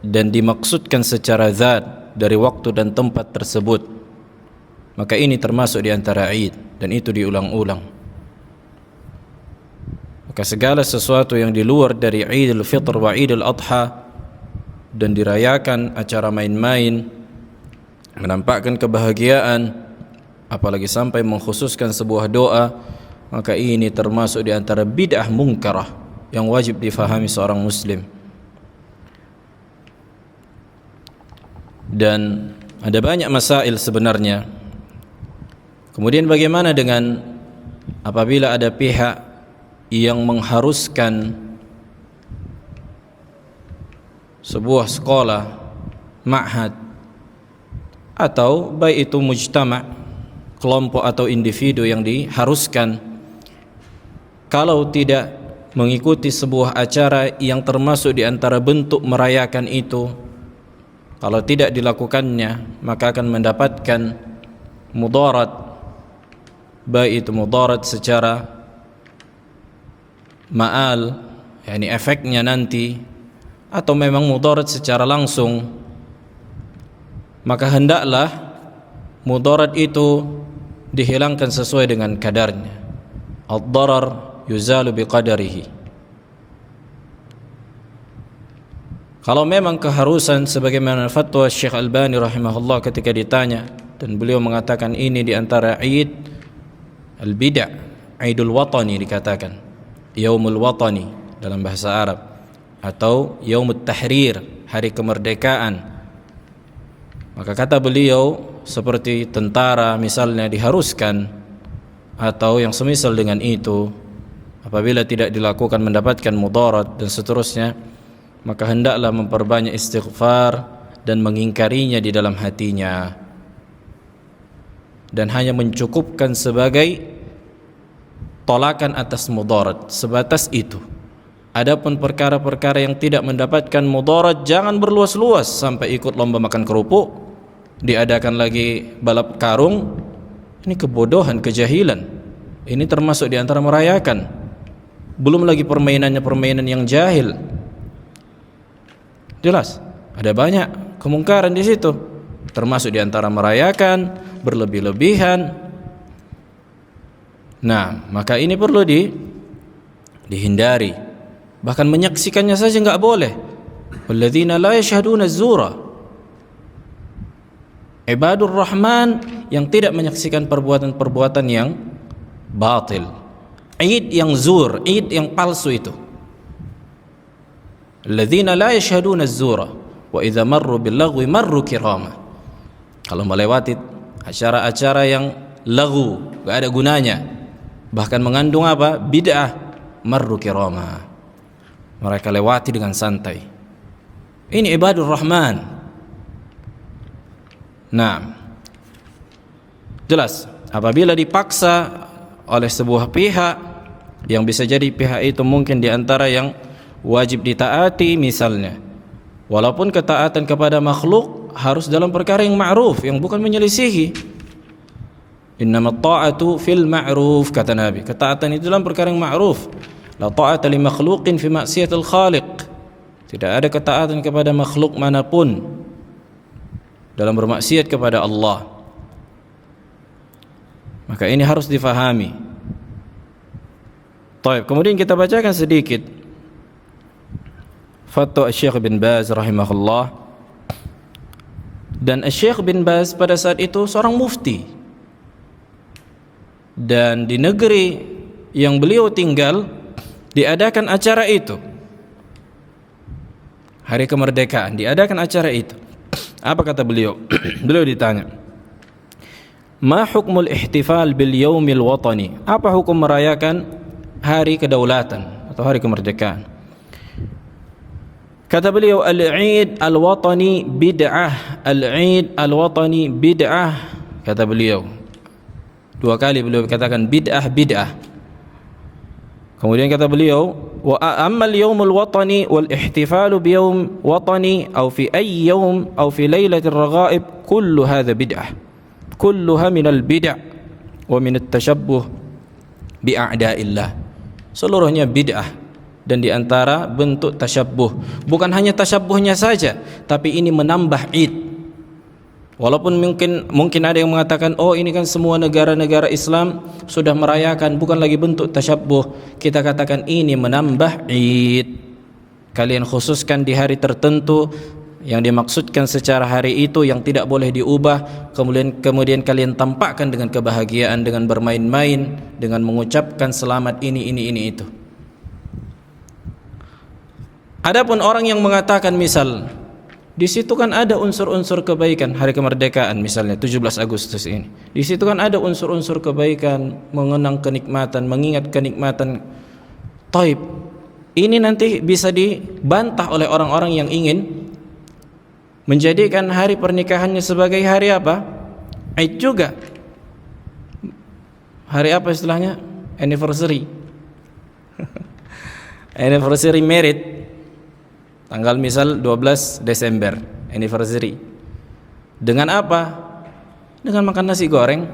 Speaker 1: dan dimaksudkan secara zat dari waktu dan tempat tersebut. Maka ini termasuk di antara Id dan itu diulang-ulang. Maka segala sesuatu yang di luar dari Idul Fitr wa Idul Adha dan dirayakan acara main-main, menampakkan kebahagiaan, apalagi sampai mengkhususkan sebuah doa, maka ini termasuk di antara bid'ah mungkarah yang wajib difahami seorang muslim. Dan ada banyak masail sebenarnya. Kemudian bagaimana dengan apabila ada pihak yang mengharuskan sebuah sekolah, ma'had, atau baik itu mujtama', kelompok atau individu yang diharuskan kalau tidak mengikuti sebuah acara yang termasuk di antara bentuk merayakan itu, kalau tidak dilakukannya maka akan mendapatkan mudarat, baik itu mudarat secara ma'al, yakni efeknya nanti, atau memang mudarat secara langsung, maka hendaklah mudarat itu dihilangkan sesuai dengan kadarnya. Ad-darar yuzalu biqadarihi. Kalau memang keharusan sebagaimana fatwa Syekh Albani rahimahullah ketika ditanya, dan beliau mengatakan ini di antara Id al-bid'ah, Idul Watani dikatakan, Yaumul Watani dalam bahasa Arab, atau Yaumut Tahrir, hari kemerdekaan. Maka kata beliau, seperti tentara misalnya diharuskan atau yang semisal dengan itu, apabila tidak dilakukan mendapatkan mudarat dan seterusnya, maka hendaklah memperbanyak istighfar dan mengingkarinya di dalam hatinya, dan hanya mencukupkan sebagai tolakan atas mudarat, sebatas itu. Adapun perkara-perkara yang tidak mendapatkan mudarat, jangan berluas-luas sampai ikut lomba makan kerupuk, diadakan lagi balap karung. Ini kebodohan, kejahilan. Ini termasuk di antara merayakan. Belum lagi permainan yang jahil. Jelas, ada banyak kemungkaran di situ. Termasuk di antara merayakan, berlebih-lebihan. Nah, maka ini perlu dihindari. Bahkan menyaksikannya saja enggak boleh. Walladzina la yashhaduna az-zura. Ibadur Rahman yang tidak menyaksikan perbuatan-perbuatan yang batil. Id yang zur, id yang palsu itu. Alladzina la yashhaduna az-zura wa idza marru bil lagwi marru kirama. Kalau melewati acara-acara yang lagu, enggak ada gunanya, bahkan mengandung apa? Bid'ah, marru kirama. Mereka lewati dengan santai. Ini ibadur Rahman. Nah, jelas apabila dipaksa oleh sebuah pihak yang bisa jadi pihak itu mungkin diantara yang wajib ditaati misalnya, walaupun ketaatan kepada makhluk harus dalam perkara yang ma'ruf, yang bukan menyelisihi. Innamat ta'atu fil ma'ruf, kata Nabi. Ketaatan itu dalam perkara yang ma'ruf. La ta'ata li makhluqin fi ma'siyatil khaliq. Tidak ada ketaatan kepada makhluk manapun dalam bermaksiat kepada Allah. Maka ini harus difahami. Baik, kemudian kita bacakan sedikit fatwa Syekh bin Baz rahimahullah. Dan Syekh bin Baz pada saat itu seorang mufti, dan di negeri yang beliau tinggal diadakan acara itu, hari kemerdekaan, diadakan acara itu. Apa kata beliau? Beliau ditanya, ma hukmul ihtifal bil yaumil watani? Apa hukum merayakan hari kedaulatan atau hari kemerdekaan? Kata beliau, al-Eid al-Watani bid'ah, al-Eid al-Watani bid'ah. Kata beliau, dua kali beliau katakan bid'ah, bid'ah. Kemudian kata beliau, wa amma al-yawmul watani wal ihtifalu bi yawm watani aw fi ay yawm aw fi lailatir raghaib, kullu hadha bid'ah, kulluha min al-bid' wa min at-tashabbuh bi a'da'illah. Seluruhnya bid'ah, dan di antara bentuk tasyabbuh. Bukan hanya tasyabbuhnya saja, tapi ini menambah Id. Walaupun mungkin ada yang mengatakan, oh ini kan semua negara-negara Islam sudah merayakan, bukan lagi bentuk tasyabbuh. Kita katakan ini menambah Id. Kalian khususkan di hari tertentu yang dimaksudkan secara hari itu yang tidak boleh diubah, kemudian kalian tampakkan dengan kebahagiaan, dengan bermain-main, dengan mengucapkan selamat ini itu. Adapun orang yang mengatakan misal di situ kan ada unsur-unsur kebaikan, hari kemerdekaan misalnya 17 Agustus ini. Di situ kan ada unsur-unsur kebaikan, mengenang kenikmatan, mengingat kenikmatan. Taib. Ini nanti bisa dibantah oleh orang-orang yang ingin menjadikan hari pernikahannya sebagai hari apa? Id juga. Hari apa istilahnya? Anniversary. Anniversary merit. Tanggal misal 12 Desember anniversary. Dengan apa? Dengan makan nasi goreng.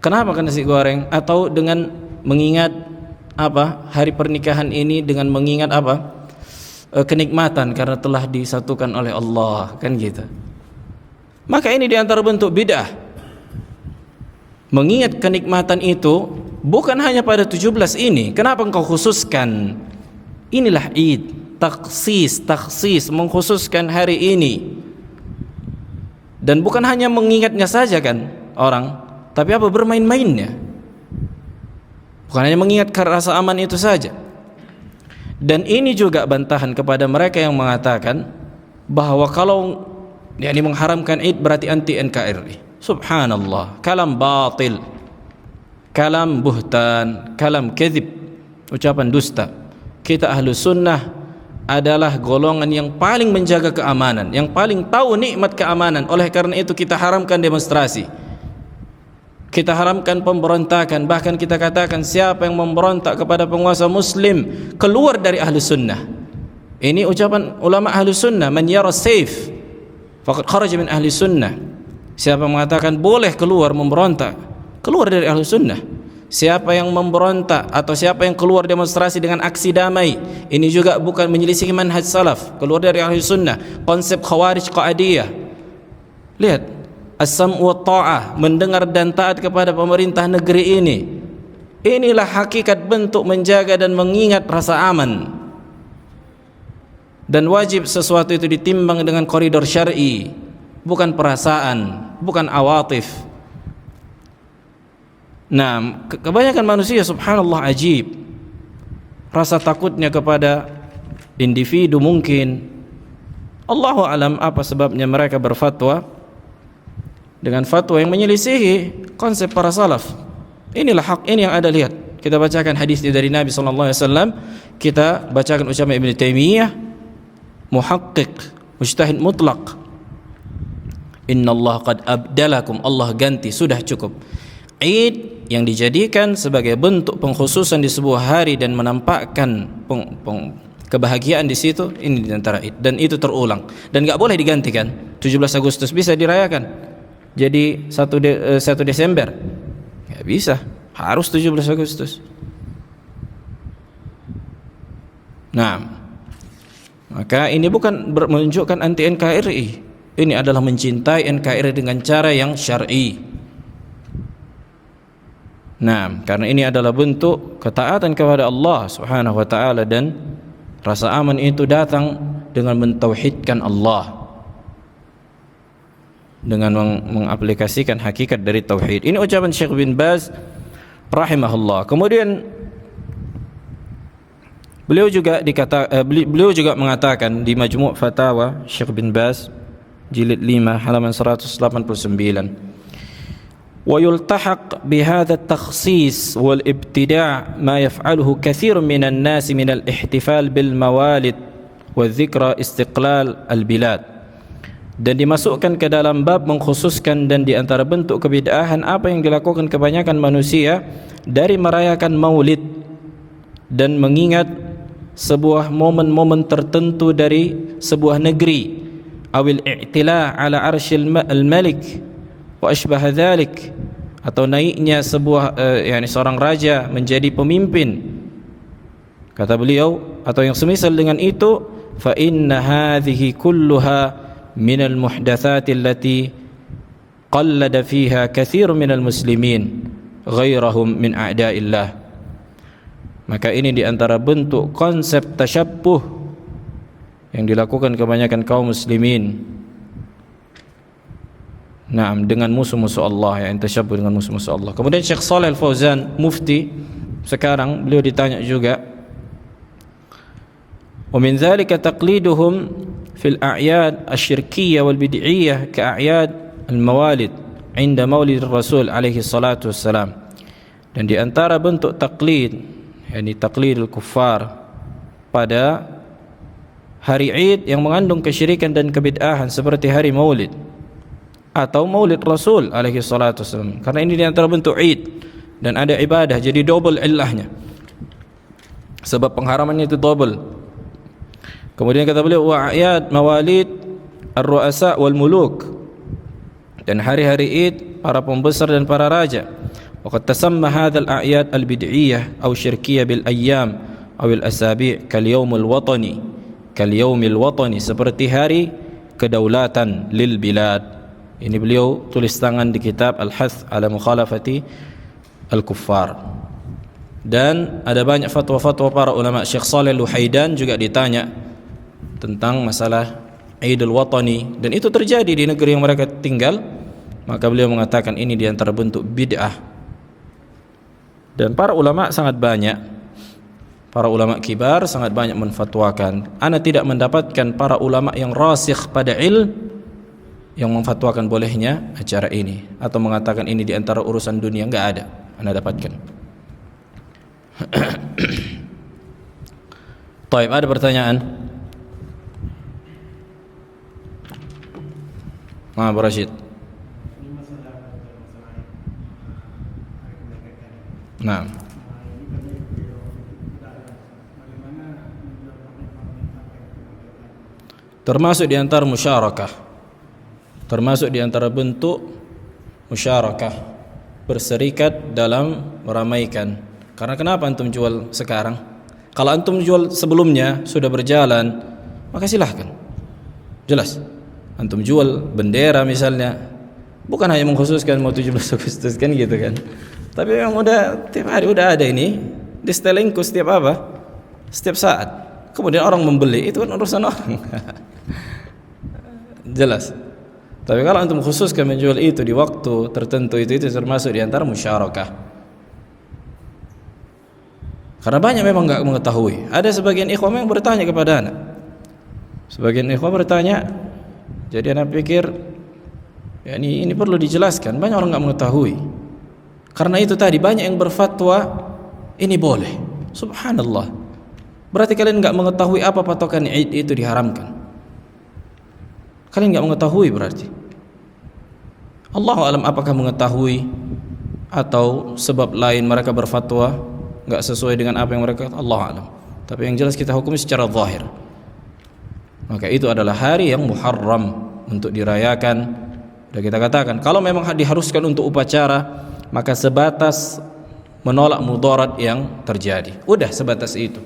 Speaker 1: Kenapa makan nasi goreng? Atau dengan mengingat apa? Hari pernikahan ini dengan mengingat apa? Kenikmatan karena telah disatukan oleh Allah, kan gitu. Maka ini diantara bentuk bid'ah. Mengingat kenikmatan itu bukan hanya pada 17 ini. Kenapa engkau khususkan? Inilah Id, taksis, mengkhususkan hari ini. Dan bukan hanya mengingatnya saja kan orang, tapi apa, bermain-mainnya. Bukan hanya mengingat rasa aman itu saja. Dan ini juga bantahan kepada mereka yang mengatakan bahwa kalau yakni mengharamkan Id berarti anti NKRI. Subhanallah, kalam batil, kalam buhtan, kalam kadzib, ucapan dusta. Kita ahlu sunnah adalah golongan yang paling menjaga keamanan, yang paling tahu nikmat keamanan. Oleh karena itu kita haramkan demonstrasi, kita haramkan pemberontakan. Bahkan kita katakan siapa yang memberontak kepada penguasa muslim keluar dari ahlu sunnah. Ini ucapan ulama ahlu sunnah, man yara sayf faqad kharaja min ahli sunnah. Siapa mengatakan boleh keluar memberontak, keluar dari ahlu sunnah. Siapa yang memberontak atau siapa yang keluar demonstrasi dengan aksi damai, ini juga bukan menyelisih manhaj salaf, keluar dari ahli sunnah. Konsep khawarij qa'adiyah. Lihat, as-sam' wa ta'ah, mendengar dan taat kepada pemerintah negeri ini. Inilah hakikat bentuk menjaga dan mengingat rasa aman. Dan wajib sesuatu itu ditimbang dengan koridor syar'i, bukan perasaan, bukan awatif. Nah, kebanyakan manusia subhanallah ajib, rasa takutnya kepada individu mungkin. Allahu alam apa sebabnya mereka berfatwa dengan fatwa yang menyelisihi konsep para salaf. Inilah hak, ini yang ada, lihat. Kita bacakan hadis dari Nabi SAW, kita bacakan ucapan Ibn Taimiyah, muhaqqiq, mujtahid mutlaq. Inna Allah qad abdalakum, Allah ganti, sudah cukup. Id yang dijadikan sebagai bentuk pengkhususan di sebuah hari dan menampakkan kebahagiaan di situ, ini di antara Id, dan itu terulang dan nggak boleh digantikan. 17 Agustus bisa dirayakan jadi 1 Desember, nggak bisa, harus 17 Agustus. Nah, maka ini bukan menunjukkan anti NKRI, ini adalah mencintai NKRI dengan cara yang syar'i. Nah, karena ini adalah bentuk ketaatan kepada Allah Subhanahu wa taala, dan rasa aman itu datang dengan mentauhidkan Allah, dengan mengaplikasikan hakikat dari tauhid. Ini ucapan Syekh bin Baz rahimahullah. Kemudian beliau juga mengatakan di Majmu' Fatawa Syekh bin Baz jilid 5 halaman 189, ويلتحق بهذا التخصيص والابتداع ما يفعله كثير من الناس من الاحتفال بالموالد والذكرى استقلال البلاد, dan dimasukkan ke dalam bab mengkhususkan dan di antara bentuk kebid'ahan apa yang dilakukan kebanyakan manusia dari merayakan maulid dan mengingat sebuah momen-momen tertentu dari sebuah negeri, awil i'tila ala arsyil malik wa asbah dzalik, atau naiknya sebuah seorang raja menjadi pemimpin, kata beliau, atau yang semisal dengan itu, fa inna hadhihi kulluha min al muhdatsat allati qallada fiha katsir min al muslimin ghairahum min a'da'illah. Maka ini di antara bentuk konsep tasyabbuh yang dilakukan kebanyakan kaum muslimin, dengan musuh-musuh Allah, yang tasyabbuh dengan musuh-musuh Allah. Kemudian Syekh Shalih Al-Fauzan, mufti sekarang, beliau ditanya juga, wa min dzalika taqliduhum fil a'yad asy-syirkiyyah wal bid'iyyah ka a'yad al-mawalid 'inda maulid Rasul alaihi salatu wassalam. Dan di antara bentuk taklid, yakni taklidul kuffar pada hari Id yang mengandung kesyirikan dan kebid'ahan seperti hari Maulid atau Maulid Rasul alaihi salatu wasallam, karena ini di antara bentuk Id dan ada ibadah, jadi double illahnya, sebab pengharamannya itu double. Kemudian kata beliau, wa a'yad mawalid ar-ru'asa wal muluk, dan hari-hari Id para pembesar dan para raja. Wa qad tasamma hadzal a'yad al-bid'iyyah aw syirkiyyah bil ayyam aw al asabi' kal yaumil watani, seperti hari kedaulatan lil bilad. Ini beliau tulis tangan di kitab Al-Hath ala Mukhalafati Al-Kuffar. Dan ada banyak fatwa-fatwa para ulama. Syekh Shalih Al-Luhaidan juga ditanya tentang masalah Idul Watani, dan itu terjadi di negeri yang mereka tinggal. Maka beliau mengatakan ini di antara bentuk bid'ah. Dan para ulama sangat banyak, para ulama kibar sangat banyak menfatwakan. Ana tidak mendapatkan para ulama yang rasikh pada ilmu yang memfatwakan bolehnya acara ini atau mengatakan ini di antara urusan dunia, enggak ada Anda dapatkan. Baik, ada pertanyaan? Abu Rashid. Nah, termasuk di antara musyarakah, termasuk di antara bentuk musyarakah, berserikat dalam meramaikan. Karena kenapa antum jual sekarang? Kalau antum jual sebelumnya sudah berjalan, maka silahkan, jelas. Antum jual bendera misalnya, bukan hanya mengkhususkan mau 17 Agustus kan gitu kan, tapi yang udah tiap hari udah ada ini di setelingku setiap setiap saat. Kemudian orang membeli, itu kan urusan orang. Jelas. Tapi kalau antum khususkan menjual itu di waktu tertentu, itu termasuk di antara musyarakah. Karena banyak memang enggak mengetahui. Ada sebagian ikhwan yang bertanya kepada anak. Sebagian ikhwan bertanya, jadi anak pikir ya ini perlu dijelaskan. Banyak orang enggak mengetahui. Karena itu tadi banyak yang berfatwa ini boleh. Subhanallah. Berarti kalian enggak mengetahui apa patokan Id itu diharamkan. Kalian enggak mengetahui berarti. Allahu alam apakah mengetahui atau sebab lain mereka berfatwa enggak sesuai dengan apa yang mereka, Allahu alam. tapi yang jelas kita hukumi secara zahir. Maka itu adalah hari yang muharram untuk dirayakan. Dan kita katakan kalau memang diharuskan untuk upacara, maka sebatas menolak mudarat yang terjadi. Udah sebatas itu.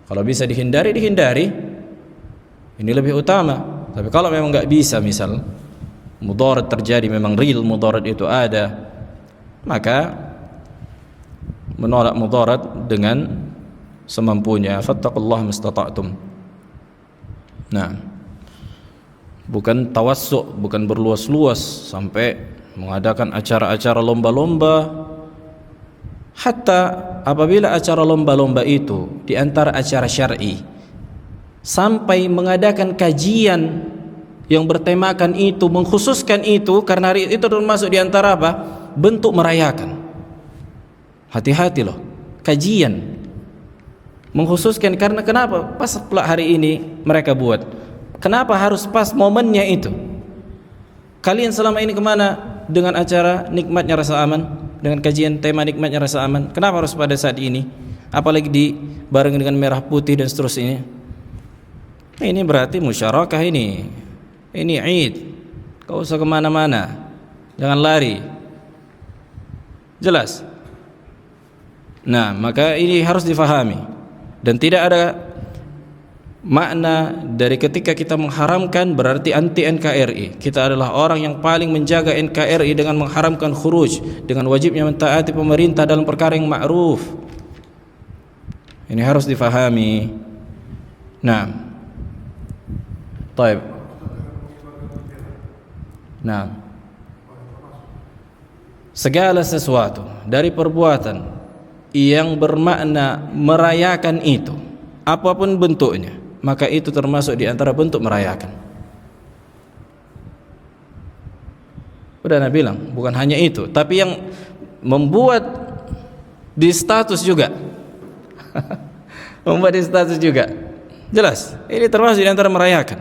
Speaker 1: Kalau bisa dihindari, dihindari. Ini lebih utama. Tapi kalau memang nggak bisa, misal mudarat terjadi, memang real mudarat itu ada, maka menolak mudarat dengan semampunya. Fattaqullaha mastata'tum. Nah, bukan tawassuk, bukan berluas-luas sampai mengadakan acara-acara lomba-lomba. Hatta apabila acara lomba-lomba itu di antara acara syar'i, sampai mengadakan kajian yang bertemakan itu, mengkhususkan itu, karena hari itu termasuk di antara apa? Bentuk merayakan. Hati-hati loh, kajian mengkhususkan, karena kenapa? Pas pula hari ini mereka buat. Kenapa harus pas momennya itu? Kalian selama ini kemana dengan acara nikmatnya rasa aman? Dengan kajian tema nikmatnya rasa aman, kenapa harus pada saat ini? Apalagi dibarengi dengan merah putih dan seterusnya. Ini berarti musyarakah ini. Ini Id. Kau usah kemana-mana, jangan lari. Jelas. Nah, maka ini harus difahami. Dan tidak ada makna dari ketika kita mengharamkan berarti anti NKRI. Kita adalah orang yang paling menjaga NKRI dengan mengharamkan khuruj, dengan wajibnya mentaati pemerintah dalam perkara yang ma'ruf. Ini harus difahami. Nah, taib. Nah, segala sesuatu dari perbuatan yang bermakna merayakan itu, apapun bentuknya, maka itu termasuk di antara bentuk merayakan. Udah Nabi bilang, bukan hanya itu, tapi yang membuat di status juga. Membuat di status juga. Jelas, ini termasuk di antara merayakan.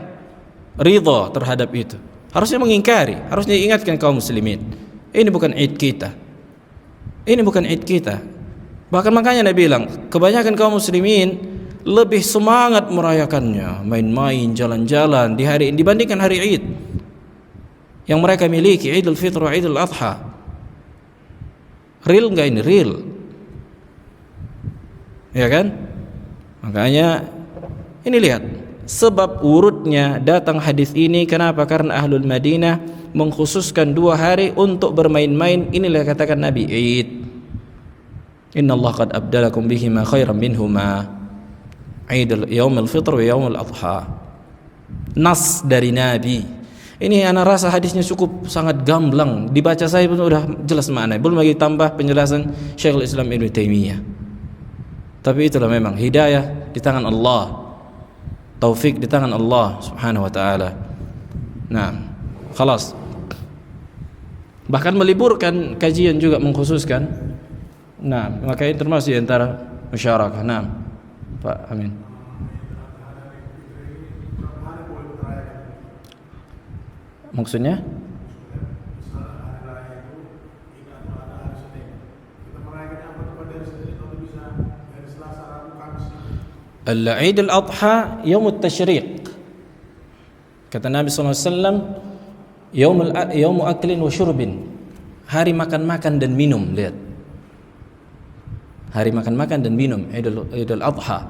Speaker 1: Ridha terhadap itu. Harusnya mengingkari, harusnya diingatkan kaum muslimin. Ini bukan Id kita. Ini bukan Id kita. Bahkan makanya Nabi bilang, kebanyakan kaum muslimin lebih semangat merayakannya, main-main, jalan-jalan di hari ini dibandingkan hari Id yang mereka miliki, Idul Fitr wa Idul Adha. Real enggak ini? Real. Ya kan? Makanya ini lihat sebab urutnya datang hadis ini. Kenapa? Karena Ahlul Madinah mengkhususkan 2 hari untuk bermain-main. Inilah katakan Nabi, Id. Innallaha qad abdalakum bihima khairan minhuma. Idul Yaumul Fitr wa Yaumul Adha. Nas dari Nabi. Ini ana rasa hadisnya cukup sangat gamblang, dibaca saya pun sudah jelas maknanya. Belum lagi tambah penjelasan Syekhul Islam Ibnu Taimiyah. Tapi itulah memang hidayah di tangan Allah, taufik di tangan Allah Subhanahu wa taala. Nah, khalas. Bahkan meliburkan kajian juga mengkhususkan. Nah, maka ini termasuk di antara musyarakah. Nah, Pak Amin. Maksudnya? Al-Eid al-Adha Yaumut Tashriq. Kata Nabi SAW, Yaumu aklin wa syurbin. Hari makan-makan dan minum. Lihat, hari makan-makan dan minum. Idul Adha.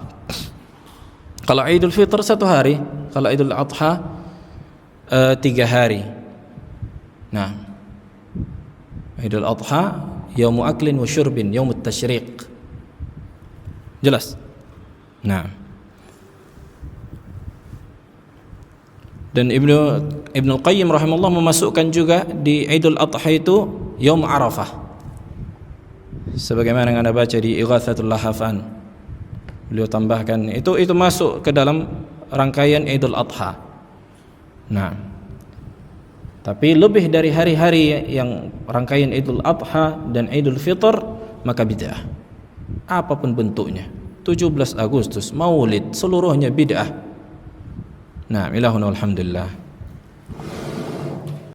Speaker 1: Kalau Idul Fitr 1 hari, kalau Idul Adha 3 hari. Nah, Idul Adha Yaumu aklin wa syurbin, Yaumut Tashriq. Jelas? Nah, dan Ibnu Qayyim rahimahullah memasukkan juga di Idul Adha itu Yaum Arafah, sebagaimana yang Anda baca di Ighatsatul Lahafan. Beliau tambahkan itu masuk ke dalam rangkaian Idul Adha. Nah, tapi lebih dari hari-hari yang rangkaian Idul Adha dan Idul Fitr, maka bid'ah apapun bentuknya. 17 Agustus, Maulid, seluruhnya bid'ah. Nah, ilahuna alhamdulillah.